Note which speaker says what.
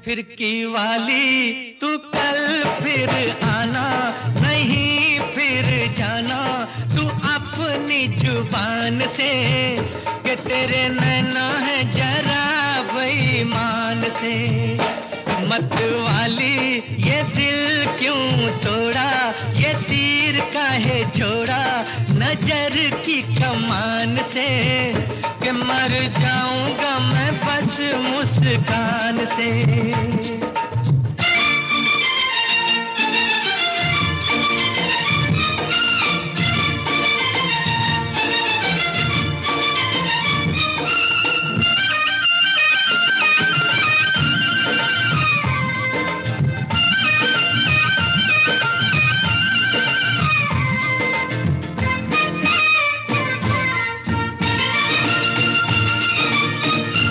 Speaker 1: फिरकी वाली तू कल फिर आना, नहीं फिर जाना तू अपनी जुबान से, कि तेरे नैना है जरा बेईमान से। मत वाली ये दिल क्यों तोड़ा, ये तीर काहे छोड़ा नजर की कमान से, कि मर जाऊंगा मैं बस मुस्कान से।